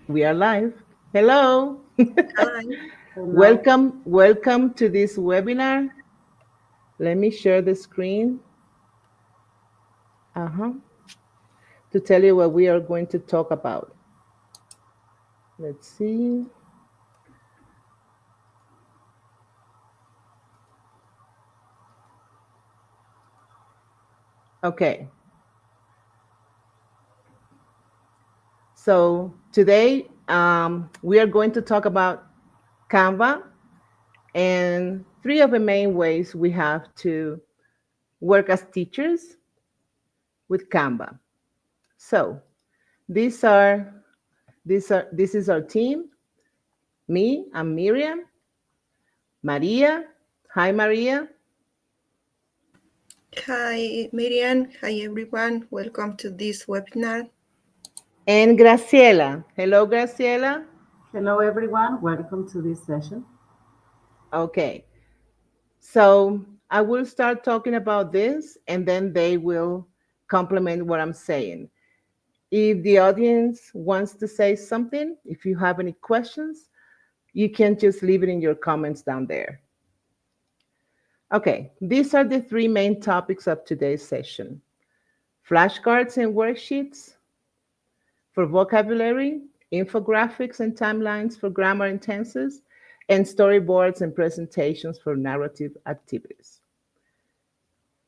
We are live. Hello. Hi. Hello. Welcome to this webinar. Let me share the screen. Uh-huh. To tell you what we are going to talk about. Let's see. Okay. So today we are going to talk about Canva and three of the main ways we have to work as teachers with Canva. So these are this is our team. Me, I'm Miriam. Maria. Hi, Maria. Hi, Miriam. Hi, everyone. Welcome to this webinar. And Graciela. Hello, Graciela. Hello, everyone. Welcome to this session. Okay. So I will start talking about this and then they will complement what I'm saying. If the audience wants to say something, if you have any questions, you can just leave it in your comments down there. Okay, these are the three main topics of today's session: flashcards and worksheets for vocabulary, infographics and timelines for grammar and tenses, and storyboards and presentations for narrative activities.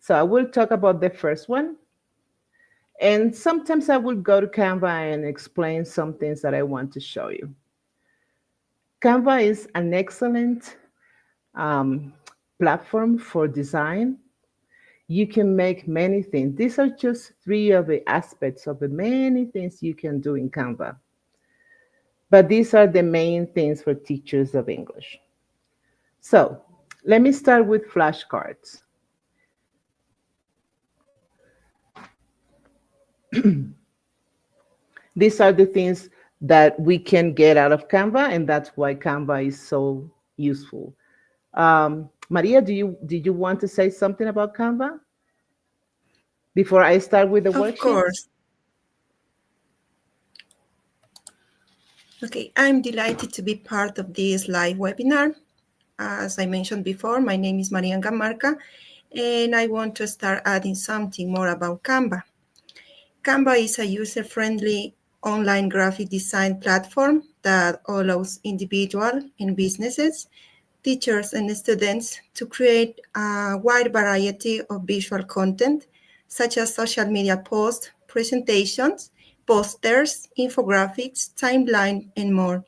So I will talk about the first one. And sometimes I will go to Canva and explain some things that I want to show you. Canva is an excellent um, platform for design. You can make many things. These are just three of the aspects of the many things you can do in Canva. But these are the main things for teachers of English. So let me start with flashcards. These are the things that we can get out of Canva, and that's why Canva is so useful. Maria, did you want to say something about Canva before I start with the Of worksheets? course. Okay, I'm delighted to be part of this live webinar. As I mentioned before, my name is Marian Gamarca, and I want to start adding something more about Canva. Canva is a user-friendly online graphic design platform that allows individuals and businesses, teachers and students to create a wide variety of visual content, such as social media posts, presentations, posters, infographics, timeline, and more.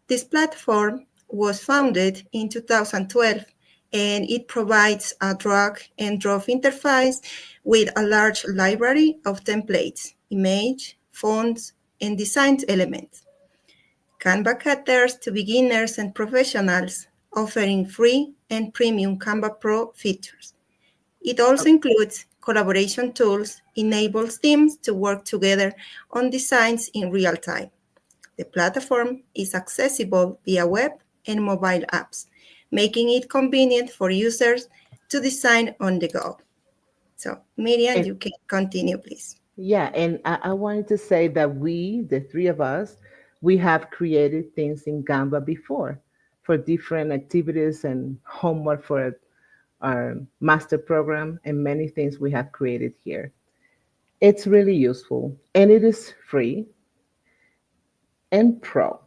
This platform was founded in 2012 and it provides a drag and drop interface with a large library of templates, image, fonts, and design elements. Canva caters to beginners and professionals, offering free and premium Canva Pro features. It also includes collaboration tools, enables teams to work together on designs in real time. The platform is accessible via web and mobile apps, making it convenient for users to design on the go. So, Miriam, And you can continue, please. yeah, and I wanted to say that we, the three of us, we have created things in Canva before for different activities and homework for our master program and many things we have created here. It's really useful and it is free and pro.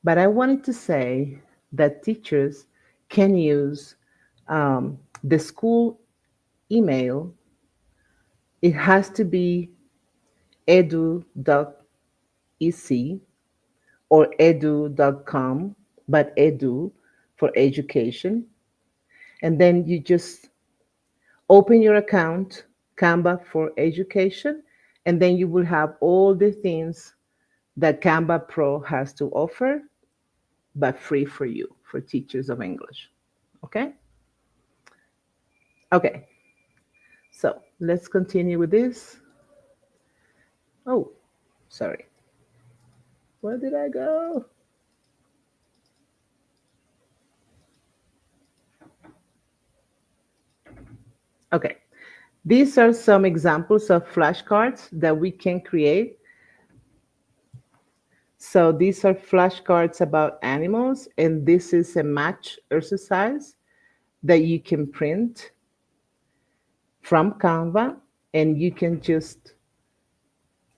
But I wanted to say that teachers can use the school email. It has to be edu.ec or edu.com, but edu for education. And then you just open your account, Canva for education, and then you will have all the things that Canva Pro has to offer, but free for you, for teachers of English. Okay? Okay, so let's continue with this. Oh, sorry. Where did I go? Okay, these are some examples of flashcards that we can create. So these are flashcards about animals, and this is a match exercise that you can print from Canva, and you can just,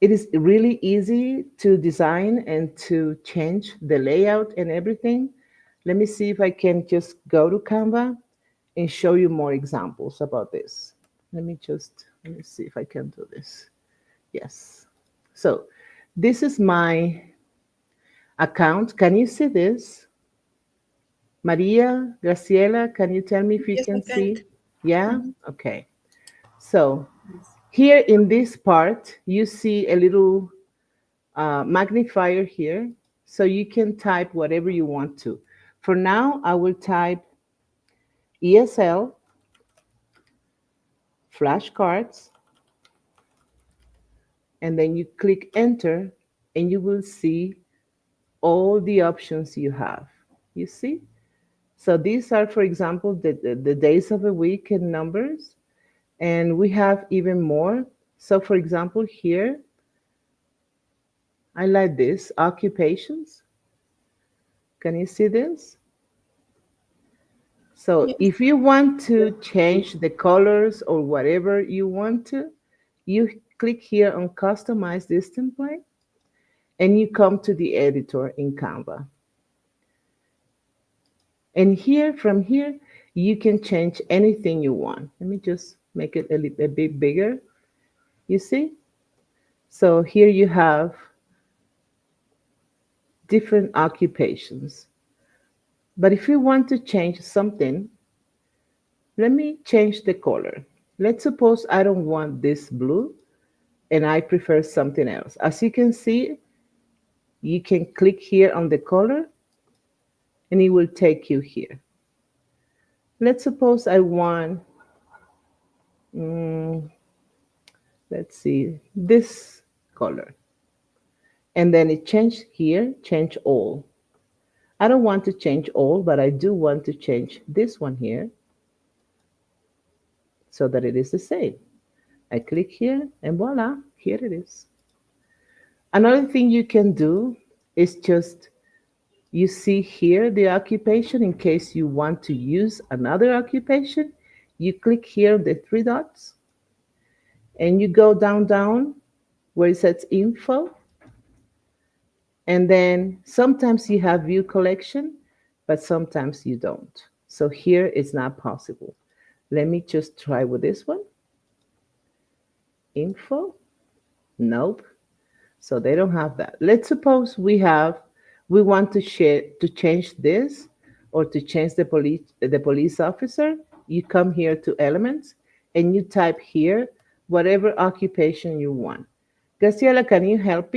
it is really easy to design and to change the layout and everything. Let me see if I can just go to Canva and show you more examples about this. Let me see if I can do this. Yes. So this is my account. Can you see this? Maria, Graciela, can you tell me if you Yes, I can can. see? Yeah? Mhm. Okay. So Yes. here in this part, you see a little magnifier here. So you can type whatever you want to. For now, I will type ESL, flashcards, and then you click enter, and you will see all the options you have. You see? So these are, for example, the days of the week and numbers. And we have even more. So for example, here, I like this, occupations. Can you see this? So Yes. if you want to change the colors or whatever you want to, you click here on customize this template and you come to the editor in Canva. And here, from here, you can change anything you want. Let me just make it a bit bigger. You see? So here you have different occupations. But if you want to change something, let me change the color. Let's suppose I don't want this blue and I prefer something else. As you can see, you can click here on the color and it will take you here. Let's suppose I want, mm, let's see, this color. And then it changed here, change all. I don't want to change all, but I do want to change this one here so that it is the same. I click here and voila, here it is. Another thing you can do is just, you see here the occupation in case you want to use another occupation. You click here the three dots and you go down where it says info. And then sometimes you have view collection, but sometimes you don't. So here it's not possible. Let me just try with this one. Info. Nope. So they don't have that. Let's suppose we want to share to change this or to change the police officer. You come here to elements and you type here whatever occupation you want. Graciela, can you help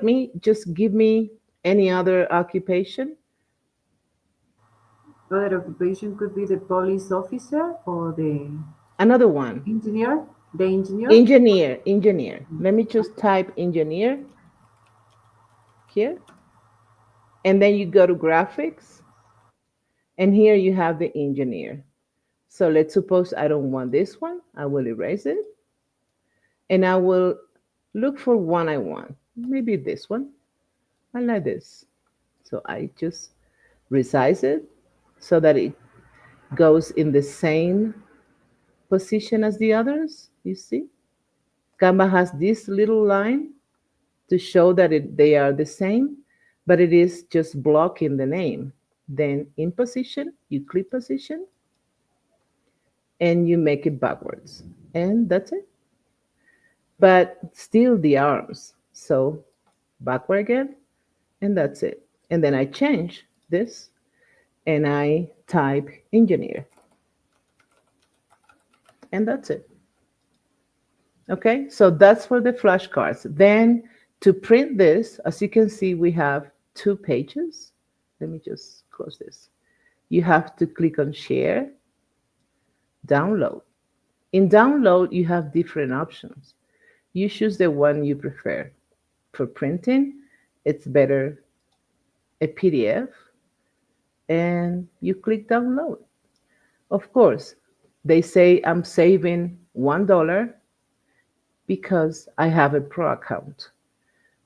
me? Just give me any other occupation. Other occupation could be the police officer or the Another one. engineer. The engineer. Engineer. Let me just Okay. type engineer here. And then you go to graphics. And here you have the engineer. So let's suppose I don't want this one. I will erase it. And I will look for one I want. Maybe this one. I like this. So I just resize it so that it goes in the same position as the others. You see? Canva has this little line to show that they are the same, but it is just blocking the name. Then in position, you click position and you make it backwards. And that's it. But still the arms. So backward again, and that's it. And then I change this and I type engineer, and that's it. Okay, so that's for the flashcards. Then to print this, as you can see, we have two pages. Let me just close this. You have to click on share, download. In download, you have different options. You choose the one you prefer. For printing, it's better a PDF and you click download. Of course, they say I'm saving $1 because I have a pro account.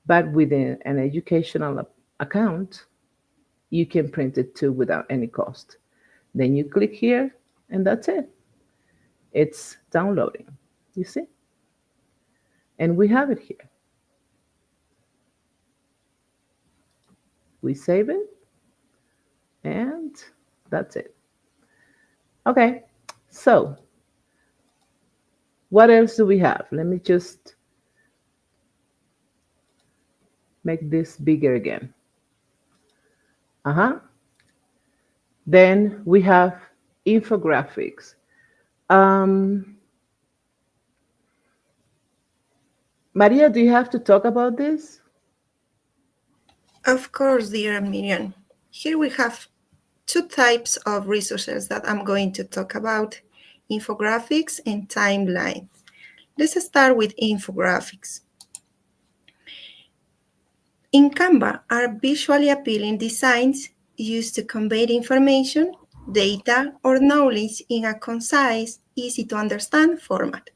But within an educational account, you can print it too without any cost. Then you click here, and that's it. It's downloading. You see? And we have it here. We save it, and that's it. Okay, so what else do we have? Let me just make this bigger again. Uh-huh. Then we have infographics. Um, Maria, do you have to talk about this? Of course, dear Miriam. Here we have two types of resources that I'm going to talk about, infographics and timeline. Let's start with infographics. In Canva are visually appealing designs used to convey information, data, or knowledge in a concise, easy to understand format.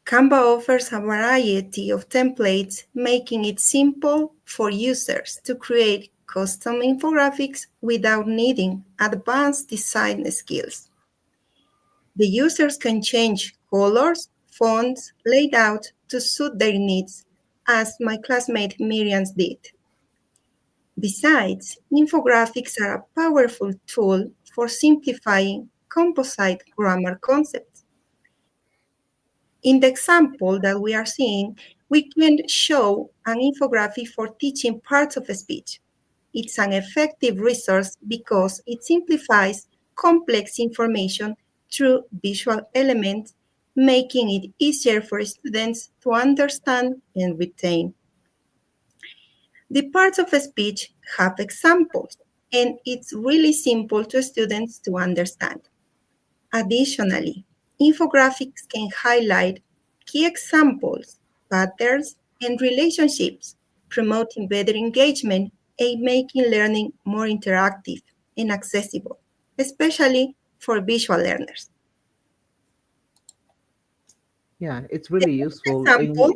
Canva offers a variety of templates, making it simple for users to create custom infographics without needing advanced design skills. The users can change colors, fonts, layout to suit their needs, as my classmate Miriam did. Besides, infographics are a powerful tool for simplifying composite grammar concepts. In the example that we are seeing, we can show an infographic for teaching parts of speech. It's an effective resource because it simplifies complex information through visual elements, making it easier for students to understand and retain. The parts of speech have examples, and it's really simple to students to understand. Additionally, infographics can highlight key examples, patterns, and relationships, promoting better engagement and making learning more interactive and accessible, especially for visual learners. Yeah, it's The really next useful. example,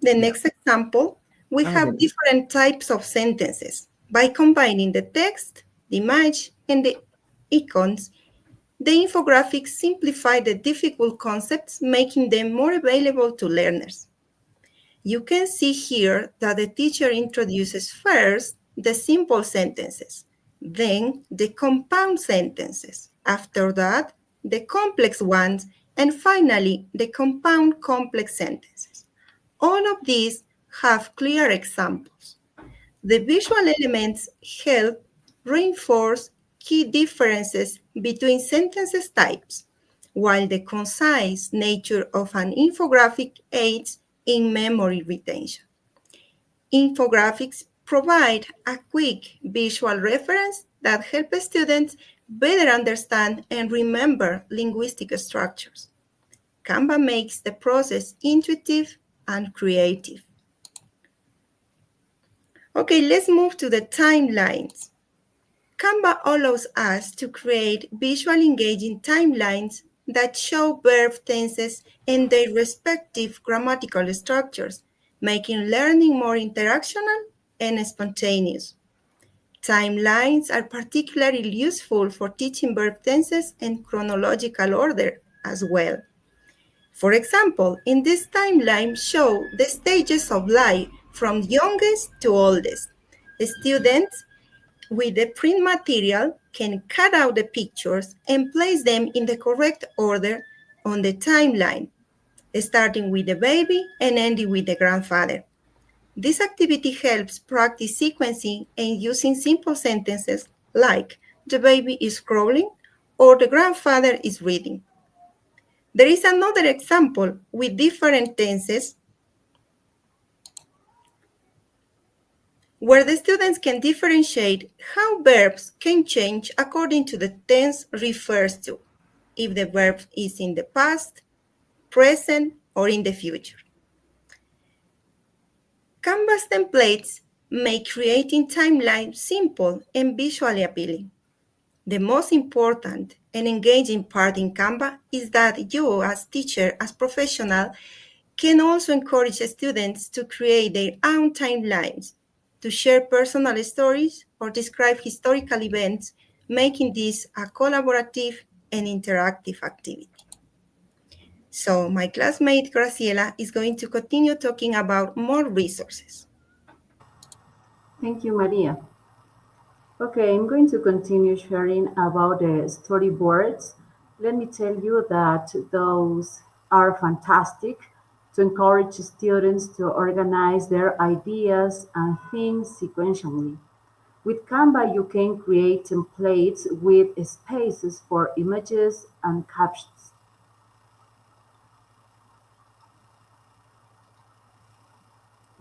the Yeah. next example, we have Adelante. different types of sentences. By combining the text, the image, and the icons, the infographics simplify the difficult concepts, making them more available to learners. You can see here that the teacher introduces first the simple sentences, then the compound sentences, after that, the complex ones, and finally, the compound complex sentences. All of these have clear examples. The visual elements help reinforce key differences between sentences types, while the concise nature of an infographic aids in memory retention. Infographics provide a quick visual reference that helps students better understand and remember linguistic structures. Canva makes the process intuitive and creative. Okay, let's move to the timelines. Canva allows us to create visually engaging timelines that show verb tenses and their respective grammatical structures, making learning more interactional and spontaneous. Timelines are particularly useful for teaching verb tenses in chronological order as well. For example, in this timeline show the stages of life from youngest to oldest. Students with the print material can cut out the pictures and place them in the correct order on the timeline, starting with the baby and ending with the grandfather. This activity helps practice sequencing and using simple sentences like the baby is crawling or the grandfather is reading. There is another example with different tenses where the students can differentiate how verbs can change according to the tense refers to, if the verb is in the past, present, or in the future. Canvas templates make creating timelines simple and visually appealing. The most important and engaging part in Canva is that you, as teacher, as professional, can also encourage students to create their own timelines, to share personal stories or describe historical events, making this a collaborative and interactive activity. So my classmate Graciela is going to continue talking about more resources. Thank you, Maria. Okay, I'm going to continue sharing about the storyboards. Let me tell you that those are fantastic to encourage students to organize their ideas and things sequentially. With Canva, you can create templates with spaces for images and captions.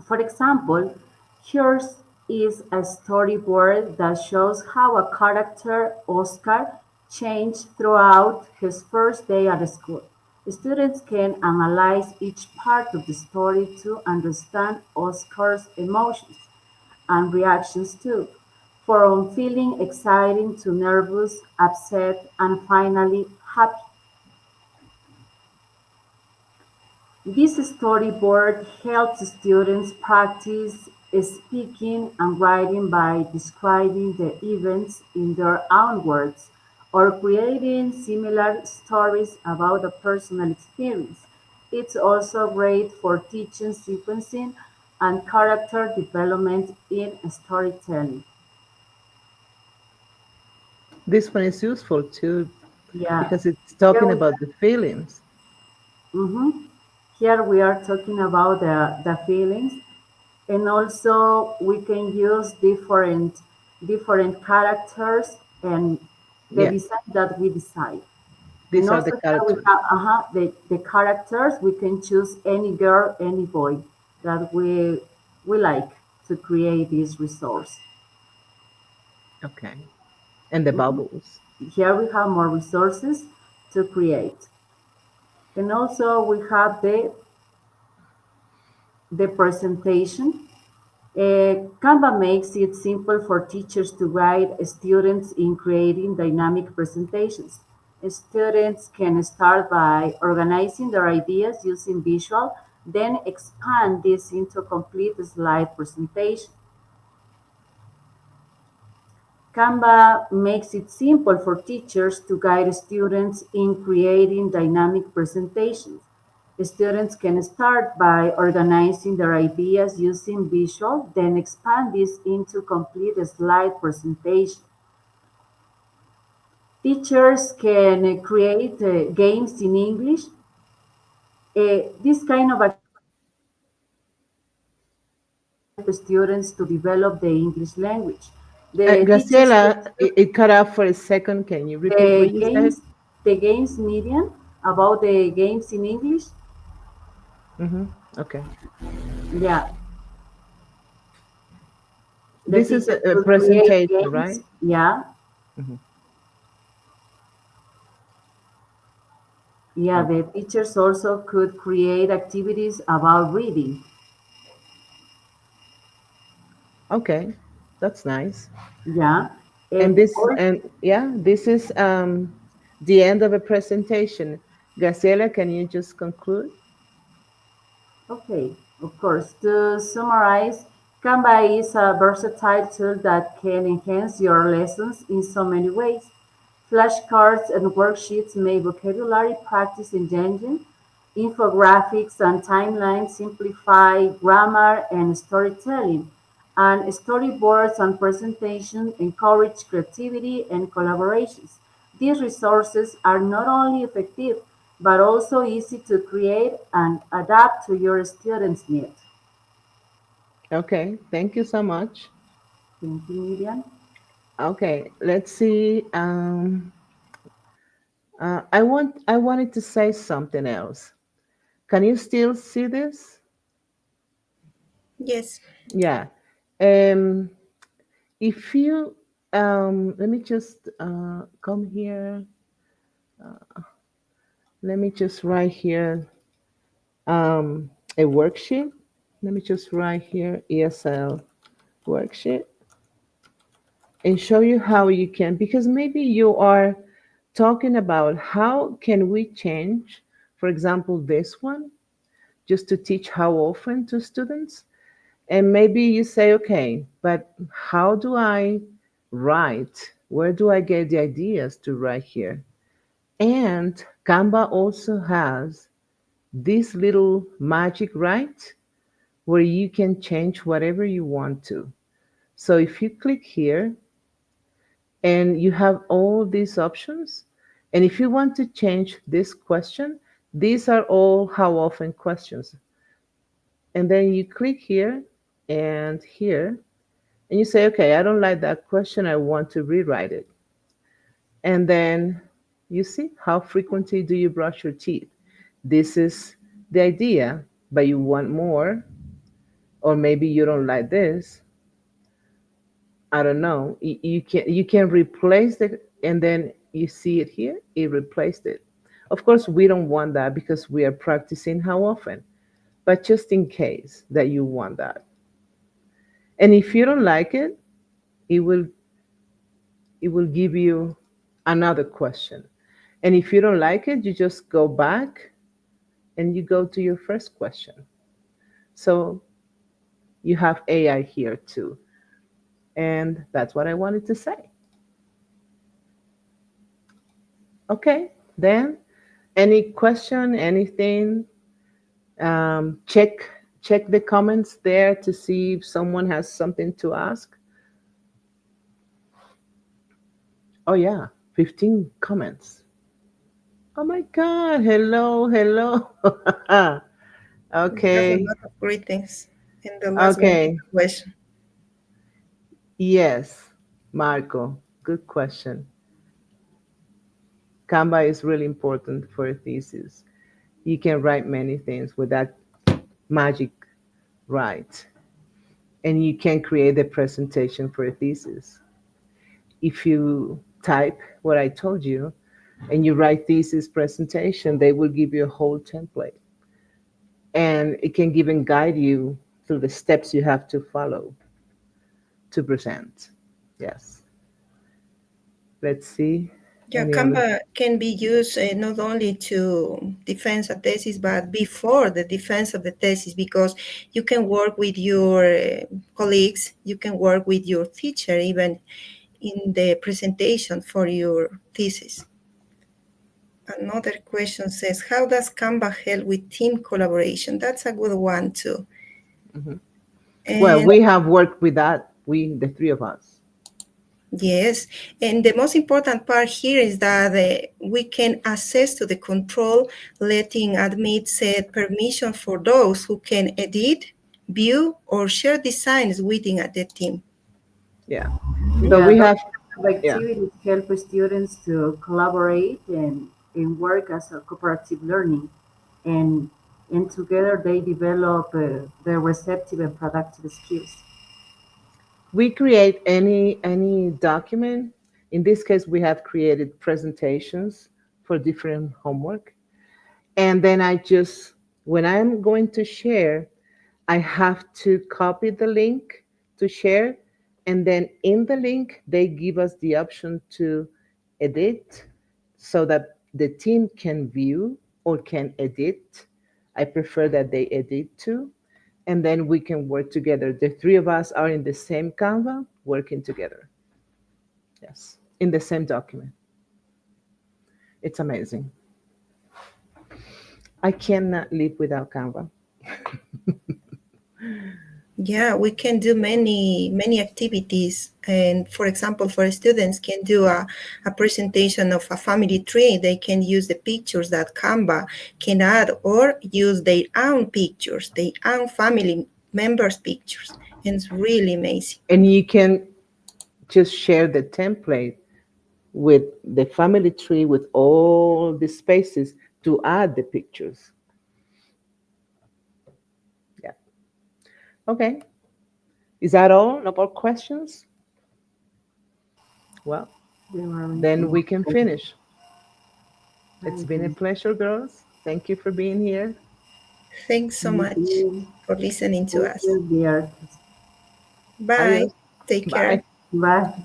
For example, here is a storyboard that shows how a character, Oscar, changed throughout his first day at school. Students can analyze each part of the story to understand Oscar's emotions and reactions too, from feeling excited to nervous, upset, and finally happy. This storyboard helps students practice speaking and writing by describing the events in their own words or creating similar stories about a personal experience. It's also great for teaching sequencing and character development in storytelling. This one is useful too Yeah, because it's here talking we about the feelings. mhm. Here we are talking about the feelings, and also we can use different characters and the Yeah, design that we decide. And these are the also here we characters. have the characters. We can choose any girl, any boy that we like to create this resource. Okay. And the Mhm. bubbles. Here we have more resources to create. And also we have the presentation. Canva makes it simple for teachers to guide students in creating dynamic presentations. Students can start by organizing their ideas using visual, then expand this into complete slide presentation. Canva makes it simple for teachers to guide students in creating dynamic presentations. Students can start by organizing their ideas using visual, then expand this into complete slide presentation. Teachers can create games in English. This kind of activities help students to develop the English language. The teachers Graciela, also it cut out for a second. Can you repeat what the you said? games the games medium about the games in English. Mm-hmm. Okay. Yeah, the This is teachers a could create presentation, games. right? Yeah, Hmm. yeah, Okay. the teachers also could create activities about reading. Okay. That's nice. Yeah, And and this, and yeah, this is the end of a presentation. Graciela, can you just conclude? okay, of course. To summarize, Canva is a versatile tool that can enhance your lessons in so many ways. Flashcards and worksheets make vocabulary practice engaging. Infographics and timelines simplify grammar and storytelling. And storyboards and presentations encourage creativity and collaborations. These resources are not only effective, but also easy to create and adapt to your students' needs. Okay. Thank you so much. Thank you, Miriam. Okay. Let's see. I wanted to say something else. Can you still see this? Yes. Yeah. Um, if you let me just come here. Let me just write here a worksheet. Let me just write here ESL worksheet and show you how you can, because maybe you are talking about how can we change, for example, this one just to teach how often to students. And maybe you say, okay, but how do I write? Where do I get the ideas to write here? And Canva also has this little magic right where you can change whatever you want to. So if you click here and you have all these options, and if you want to change this question, these are all how often questions. And then you click here and here, and you say, okay, I don't like that question. I want to rewrite it. And then you see, how frequently do you brush your teeth? This is the idea, but you want more, or maybe you don't like this. I don't know. You can replace the, and then you see it here. It replaced it. Of course, we don't want that because we are practicing how often. But just in case that you want that, and if you don't like it, it will it will give you another question. And if you don't like it, you just go back and you go to your first question. So you have AI here too. And that's what I wanted to say. Okay, then any question, anything? Check the comments there to see if someone has something to ask. Oh yeah, 15 comments. Oh my God! Hello, hello. There's a Okay, lot of greetings. And the last one is okay. a question. Yes, Marco. Good question. Canva is really important for a thesis. You can write many things with that magic right, and you can create a presentation for a thesis. If you type what I told you and you write thesis presentation, they will give you a whole template, and it can even guide you through the steps you have to follow to present. Yes. Let's see. Yeah, Any other? Canva can be used not only to defense a thesis, but before the defense of the thesis, because you can work with your colleagues, you can work with your teacher, even in the presentation for your thesis. Another question says, how does Canva help with team collaboration? That's a good one too. Mhm. Well, And we have worked with that, we, the three of us. yes, and the most important part here is that we can access to the control, letting admit set permission for those who can edit, view, or share designs within the team. Yeah. So Yeah, we those have, kind of yeah. activities help students to collaborate and work as a cooperative learning. And, and together they develop their receptive and productive skills. We create any document. In this case, we have created presentations for different homework. And then I just, when I'm going to share, I have to copy the link to share. And then in the link, they give us the option to edit so that the team can view or can edit. I prefer that they edit too. And then we can work together. The three of us are in the same Canva working together. Yes, in the same document. It's amazing. I cannot live without Canva. Yeah, we can do many activities. And for example, for students can do a presentation of a family tree. They can use the pictures that Canva can add or use their own pictures, their own family members' pictures. And it's really amazing. And you can just share the template with the family tree with all the spaces to add the pictures. Yeah. Okay. Is that all? No more questions? Well, They were then everything. we can finish. It's been a Everything. pleasure, girls. Thank you for being here. Thanks so Thank much you. for listening to Thank us. you, dear. Bye. Adios. Take care. Bye. Bye.